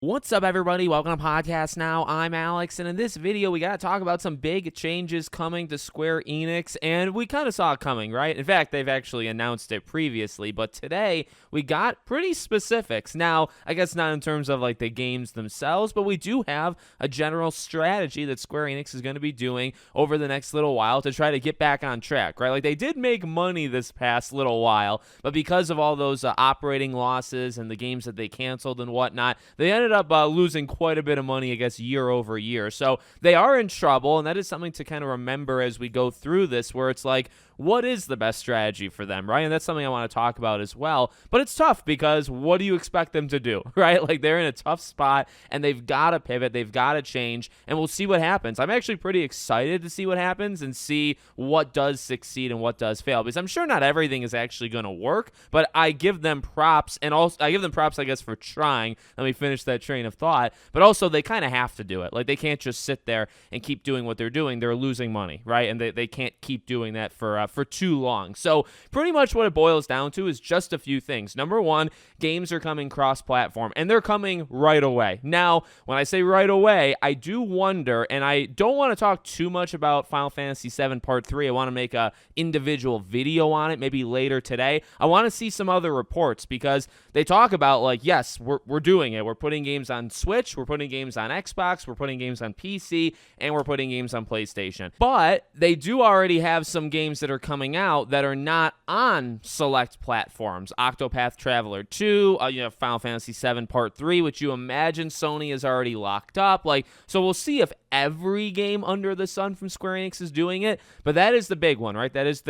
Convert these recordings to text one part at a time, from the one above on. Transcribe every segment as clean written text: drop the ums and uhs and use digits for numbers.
What's up, everybody? Welcome to Podcast Now. I'm Alex, and in this video, we got to talk about some big changes coming to Square Enix, and we kind of saw it coming, right? In fact, they've actually announced it previously, but today, we got pretty specifics. Now, I guess not in terms of, like, the games themselves, but we do have a general strategy that Square Enix is going to be doing over the next little while to try to get back on track, right? Like, they did make money this past little while, but because of all those operating losses and the games that they canceled and whatnot, they ended up losing quite a bit of money, I guess, year over year. So they are in trouble, and that is something to kind of remember as we go through this, where it's like, what is the best strategy for them, right? And that's something I want to talk about as well. But it's tough because what do you expect them to do, right? Like, they're in a tough spot, and they've got to pivot, they've got to change, and we'll see what happens. I'm actually pretty excited to see what happens and see what does succeed and what does fail, because I'm sure not everything is actually going to work, but I give them props, and also I give them props, I guess, for trying. Let me finish that train of thought. But also, they kind of have to do it. Like, they can't just sit there and keep doing what they're doing. They're losing money, right? And they can't keep doing that for too long. So pretty much what it boils down to is just a few things. Number one, games are coming cross-platform, and they're coming right away. Now, when I say right away, I do wonder, and I don't want to talk too much about Final Fantasy VII Part 3. I want to make a individual video on it, maybe later today. I want to see some other reports, because they talk about, like, yes, we're doing it. We're putting games on Switch, we're putting games on Xbox, we're putting games on PC, and we're putting games on PlayStation. But they do already have some games that are coming out that are not on select platforms. Octopath Traveler 2, Final Fantasy VII Part 3, which you imagine Sony is already locked up. Like, so we'll see if every game under the sun from Square Enix is doing it, but that is the big one, right? That is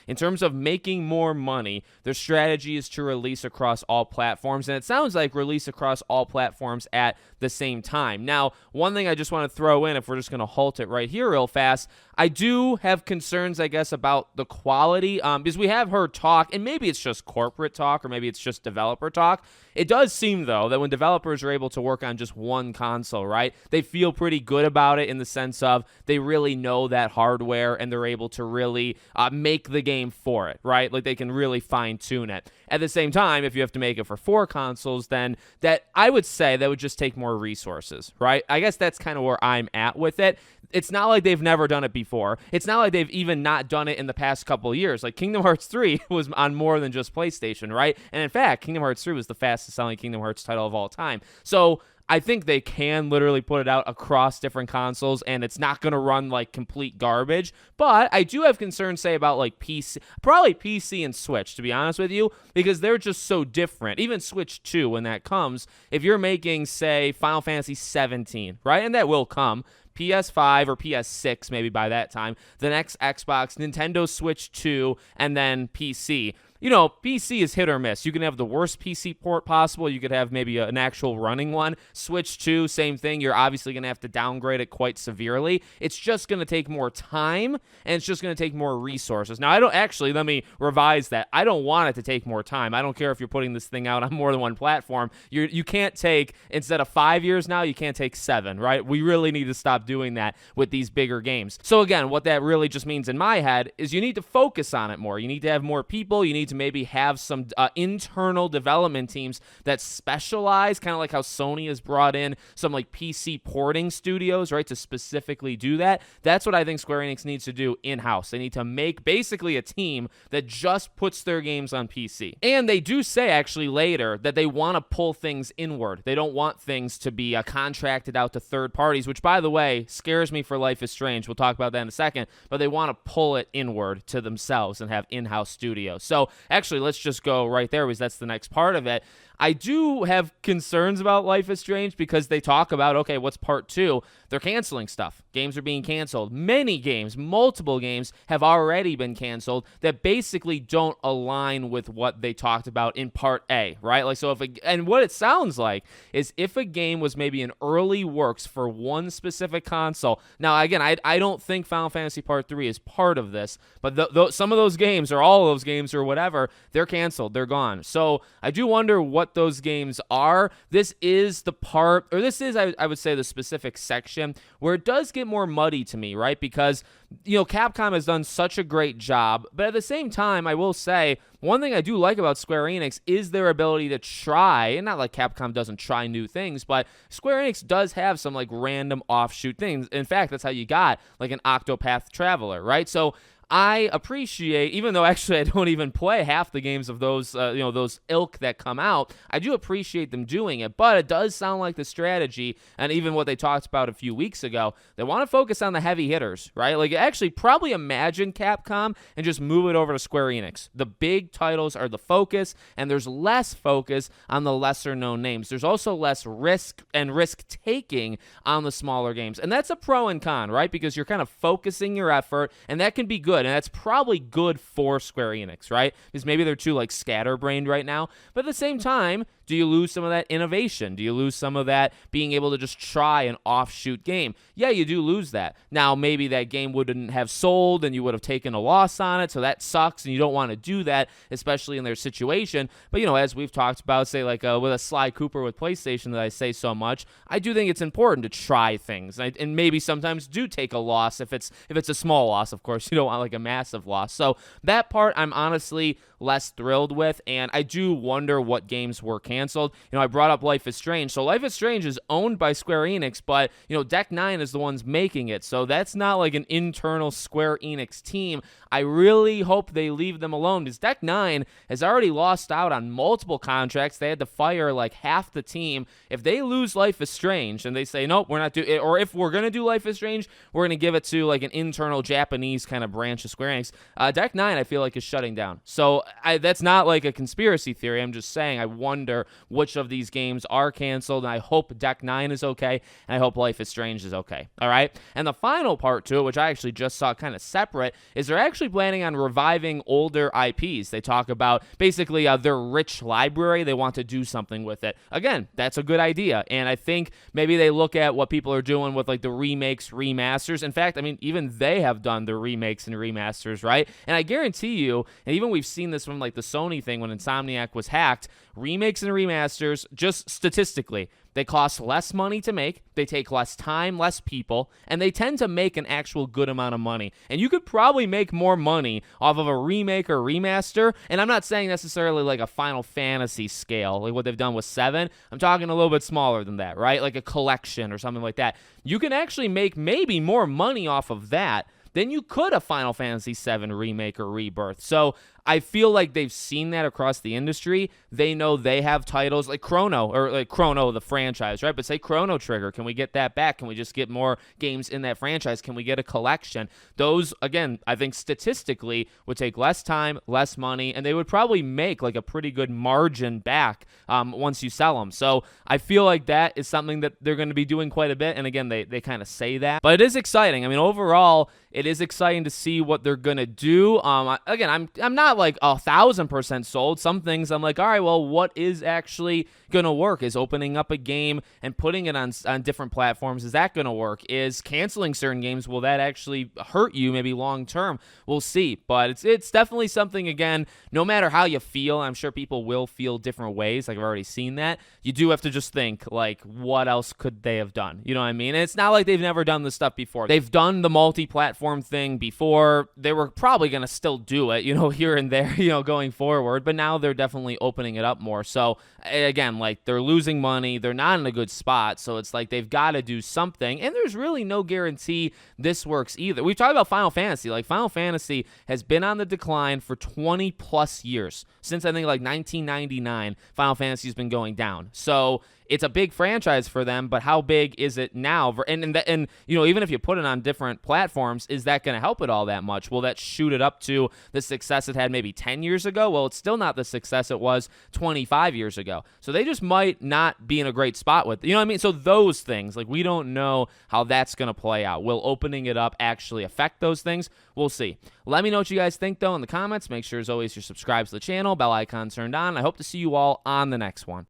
in terms of making more money, their strategy is to release across all platforms, and it sounds like release across all platforms at the same time. Now, one thing I just want to throw in, if we're just going to halt it right here real fast, I do have concerns, I guess, about the quality, because we have heard talk, and maybe it's just corporate talk, or maybe it's just developer talk. It does seem, though, that when developers are able to work on just one console, right, they feel pretty good about it in the sense of they really know that hardware, and they're able to really make the game for it, right? Like, they can really fine-tune it. At the same time, if you have to make it for 4 consoles, then that, I would say, that would just take more resources, right? I guess that's kind of where I'm at with it. It's not like they've never done it before. It's not like they've even not done it in the past couple of years. Like, Kingdom Hearts 3 was on more than just PlayStation, right? And in fact, Kingdom Hearts 3 was the fastest selling Kingdom Hearts title of all time. So I think they can literally put it out across different consoles, and it's not going to run like complete garbage. But I do have concerns, say, about like PC, probably PC and Switch, to be honest with you, because they're just so different. Even Switch 2, when that comes, if you're making, say, Final Fantasy 17, right? And that will come. PS5 or PS6 maybe by that time, the next Xbox, Nintendo Switch 2, and then PC. You know, PC is hit or miss. You can have the worst PC port possible. You could have maybe an actual running one. Switch 2, same thing. You're obviously going to have to downgrade it quite severely. It's just going to take more time, and it's just going to take more resources. Now, let me revise that. I don't want it to take more time. I don't care if you're putting this thing out on more than one platform. You can't take, instead of 5 years now, you can't take 7, right? We really need to stop doing that with these bigger games. So again, what that really just means in my head is you need to focus on it more. You need to have more people. You need to maybe have some internal development teams that specialize, kind of like how Sony has brought in some like PC porting studios, right, to specifically do that. That's what I think Square Enix needs to do in-house. They need to make basically a team that just puts their games on PC. And they do say actually later that they want to pull things inward. They don't want things to be contracted out to third parties, which, by the way, scares me for Life is Strange. We'll talk about that in a second, but they want to pull it inward to themselves and have in-house studios. So actually, let's just go right there, because that's the next part of it. I do have concerns about Life is Strange because they talk about, okay, what's part 2? They're canceling stuff. Games are being canceled. Many games, multiple games, have already been canceled that basically don't align with what they talked about in part A, right? Like, so and what it sounds like is if a game was maybe in early works for one specific console. Now, again, I don't think Final Fantasy Part 3 is part of this, but some of those games, or all of those games or whatever, they're canceled. They're gone. So I do wonder what what those games are, this is the part, or this is, I would say, the specific section where it does get more muddy to me, right? Because, Capcom has done such a great job, but at the same time, I will say, one thing I do like about Square Enix is their ability to try, and not like Capcom doesn't try new things, but Square Enix does have some like random offshoot things. In fact, that's how you got like an Octopath Traveler, right? So I appreciate, even though actually I don't even play half the games of those, those ilk that come out, I do appreciate them doing it. But it does sound like the strategy, and even what they talked about a few weeks ago, they want to focus on the heavy hitters, right? Like, actually, probably imagine Capcom and just move it over to Square Enix. The big titles are the focus, and there's less focus on the lesser-known names. There's also less risk and risk-taking on the smaller games. And that's a pro and con, right? Because you're kind of focusing your effort, and that can be good. And that's probably good for Square Enix, right? Because maybe they're too like scatterbrained right now. But at the same time, do you lose some of that innovation? Do you lose some of that being able to just try an offshoot game? Yeah, you do lose that. Now, maybe that game wouldn't have sold and you would have taken a loss on it, so that sucks, and you don't want to do that, especially in their situation. But, as we've talked about, say, like with a Sly Cooper with PlayStation that I say so much, I do think it's important to try things, and maybe sometimes do take a loss if it's a small loss, of course. You don't want like a massive loss. So that part I'm honestly less thrilled with, and I do wonder what games were canceled. I brought up Life is Strange. So Life is Strange is owned by Square Enix, but, Deck 9 is the ones making it. So that's not like an internal Square Enix team. I really hope they leave them alone, because Deck 9 has already lost out on multiple contracts. They had to fire like half the team. If they lose Life is Strange and they say, nope, we're not doing it, or if we're going to do Life is Strange, we're going to give it to like an internal Japanese kind of branch of Square Enix, Deck 9 I feel like is shutting down. So that's not like a conspiracy theory. I'm just saying I wonder which of these games are canceled, and I hope Deck 9 is okay, and I hope Life is Strange is okay. All right? And the final part to it, which I actually just saw kind of separate, is they're actually planning on reviving older IPs. They talk about basically their rich library. They want to do something with it. Again, that's a good idea, and I think maybe they look at what people are doing with like the remakes, remasters. In fact, I mean, even they have done the remakes and remasters, right? And I guarantee you, and even we've seen this from like the Sony thing when Insomniac was hacked, remakes and remasters, just statistically, they cost less money to make, they take less time, less people, and they tend to make an actual good amount of money. And you could probably make more money off of a remake or remaster, and I'm not saying necessarily like a Final Fantasy scale, like what they've done with 7. I'm talking a little bit smaller than that, right? Like a collection or something like that. You can actually make maybe more money off of that than you could a Final Fantasy VII remake or rebirth. So I feel like they've seen that across the industry. They know they have titles like Chrono, or like Chrono, the franchise, right? But say Chrono Trigger, can we get that back? Can we just get more games in that franchise? Can we get a collection? Those, again, I think statistically would take less time, less money, and they would probably make like a pretty good margin back once you sell them. So I feel like that is something that they're going to be doing quite a bit. And again, they kind of say that. But it is exciting. I mean, overall, it is exciting to see what they're going to do. Again, I'm not like 1,000% sold. Some things I'm like, all right, well, what is actually going to work? Is opening up a game and putting it on different platforms, is that going to work? Is canceling certain games, will that actually hurt you maybe long term? We'll see. But it's definitely something, again, no matter how you feel, I'm sure people will feel different ways. Like I've already seen that. You do have to just think, like, what else could they have done? You know what I mean? And it's not like they've never done this stuff before. They've done the multi-platform thing before. They were probably going to still do it, here and there, going forward. But now they're definitely opening it up more. So, again, like, they're losing money. They're not in a good spot. So it's like they've got to do something. And there's really no guarantee this works either. We've talked about Final Fantasy. Like, Final Fantasy has been on the decline for 20 plus years. Since I think like 1999, Final Fantasy has been going down. So it's a big franchise for them, but how big is it now? And even if you put it on different platforms, is that going to help it all that much? Will that shoot it up to the success it had maybe 10 years ago? Well, it's still not the success it was 25 years ago. So they just might not be in a great spot with it. You know what I mean? So those things, like, we don't know how that's going to play out. Will opening it up actually affect those things? We'll see. Let me know what you guys think, though, in the comments. Make sure, as always, you're subscribed to the channel, bell icon turned on. I hope to see you all on the next one.